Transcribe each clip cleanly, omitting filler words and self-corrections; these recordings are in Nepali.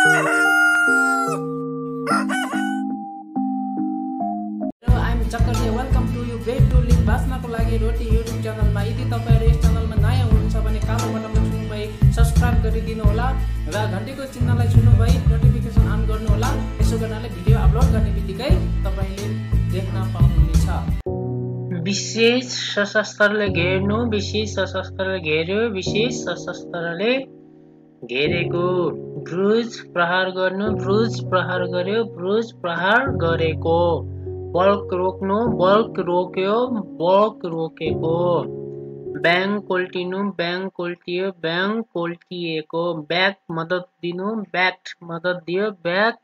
I'm Chakarya. Welcome to you Great to Live बाँच्नको लागि रोटी YouTube च्यानलमा। यदि तपाईहरु यस च्यानलमा नयाँ हुनुहुन्छ भने कालो बटनमा छुनु भई सब्स्क्राइब गरिदिनु होला र घण्टीको चिन्हलाई छुनु भई नोटिफिकेसन अन गर्नु होला। यसो गर्नाले भिडियो अपलोड गर्ने बित्तिकै तपाईले देख्न पाउनुहुनेछ। विशेष सशस्त्रले घेर्नु, विशेष सशस्त्रले घेर्यो, विशेष सशस्त्रले घेरेको। ब्रुज प्रहार गर्नु, ब्रुज प्रहार गर्यो, ब्रुज प्रहार गरेको। बल्क रोक्नु, बल्क रोक्यो, बल्क रोकेको। ब्याङ कोल्टिनु, ब्याङ कोल्टियो, ब्याङ कोल्टिएको। ब्याक मद्दत दिनु, ब्याक्ट मद्दत दियो, ब्याक्ट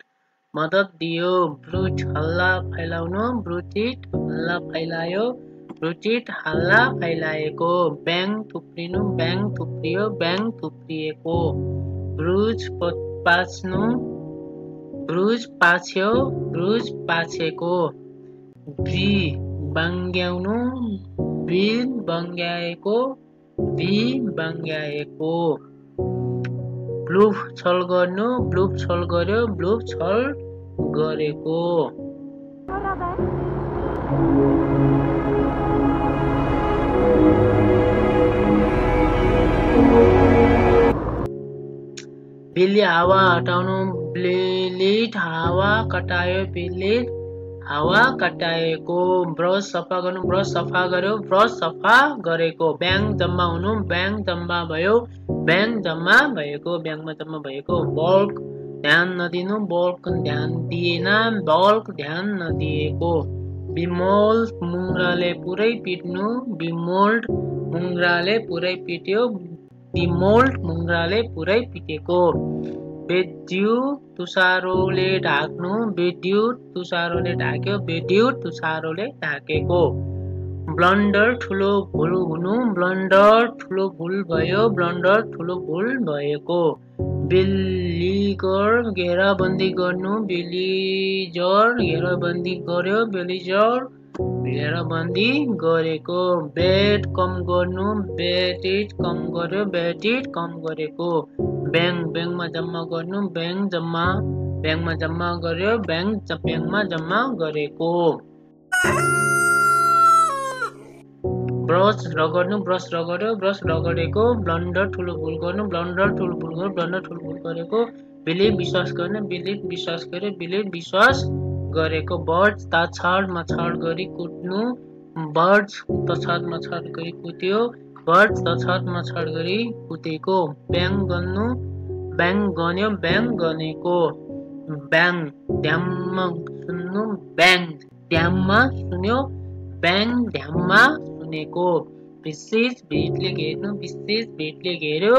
मद्दत दियो। ब्रुट हल्ला फैलाउनु, ब्रुटिट हल्ला फैलायो, ब्रुटिट हल्ला फैलाएको। ब्याङ थुप्रिनु, ब्याङ थुप्रियो, ब्याङ थुप्रिएको। ब्रुज पाच्नु, ब्रुज पाछ्यो, ब्रुज पाछेको। बी बङ्ग्याउनु, बी बङ्ग्याएको, बी बङ्ग्याएको। ब्लुफ छल गर्नु, ब्लुफ छल गर्यो, ब्लुफ छल गरेको। बिल्ली हावा हटाउनु, ब्लेड हावा कटायो, ब्लेड हावा कटाएको। ब्रस सफा गर्नु, ब्रस सफा गर्यो, ब्रस सफा गरेको। ब्याङ जम्मा हुनु, ब्याङ जम्मा भयो, ब्याङ जम्मा भएको, ब्याङमा जम्मा भएको। बल्क ध्यान नदिनु, बल्क ध्यान दिएन, बल्क ध्यान नदिएको। बिमोल्ड मुङ्राले पुरै पिट्नु, बिमोल्ड मुङ्राले पुरै पिट्यो, बिमोल्ड मुङ्राले पुरै पिटेको। विद्युत तुषारोले ढाक्नु, विद्युत तुषारोले ढाक्यो, विद्युत तुषारोले ढाकेको। ब्लन्डर ठुलो भुल हुनु, ब्लन्डर ठुलो भुल भयो, ब्लन्डर ठुलो भुल भएको। बिलिगर घेराबन्दी गर्नु, बिलिजर घेराबन्दी गर्यो, बिलिजर घेराबन्दी गरेको। बेड कम गर्नु, बेटिट कम गर्यो, बेटिट कम गरेको। ब्याङ ब्याङमा जम्मा गर्नु, ब्याङ जम्मा ब्याङमा जम्मा गर्यो, ब्याङ ब्याङमा जम्मा गरेको। ब्रस रगड्नु, ब्रस रगड्यो, ब्रस रगडेको। ब्लन्डर ठुलो भुल गर्नु, ब्लन्डर ठुलो भुल गर्यो, ब्लन्डर ठुलो भुल गरेको। बिलिभ विश्वास गर्नु, बिलिभ विश्वास गर्यो, बिलिभ विश्वास गरेको। बर्ड्स ताछाड मछाड गरी कुट्नु, बर्ड्स तछाड मछाड गरी कुट्यो, बर्ड्स तछाड मछाड गरी कुटेको। ब्याङ गन्नु, ब्याङ गन्यो, ब्याङ गनेको। ब्याङ ड्याममा सुन्नु, ब्याङ ड्याममा सुन्यो, ब्याङ ड्याममा सुनेको। विशेष भेटले घेर्नु, विशेष भेटले घेर्यो,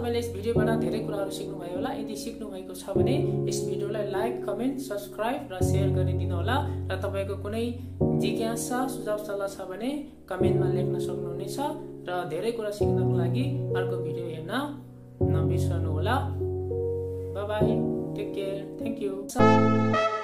तपाईले यस भिडियोबाट धेरै कुराहरू सिक्नु भयो होला। यदि सिक्नु भएको छ भने यस भिडियोलाई लाइक, कमेन्ट, सब्स्क्राइब र शेयर गरिदिनु होला र तपाईको कुनै जिज्ञासा सुझाव सल्लाह छ भने कमेन्टमा लेख्न सक्नुहुनेछ र धेरै कुरा सिक्नको लागि अर्को भिडियो हेर्न नबिर्सनु होला। Bye bye, take care, thank you.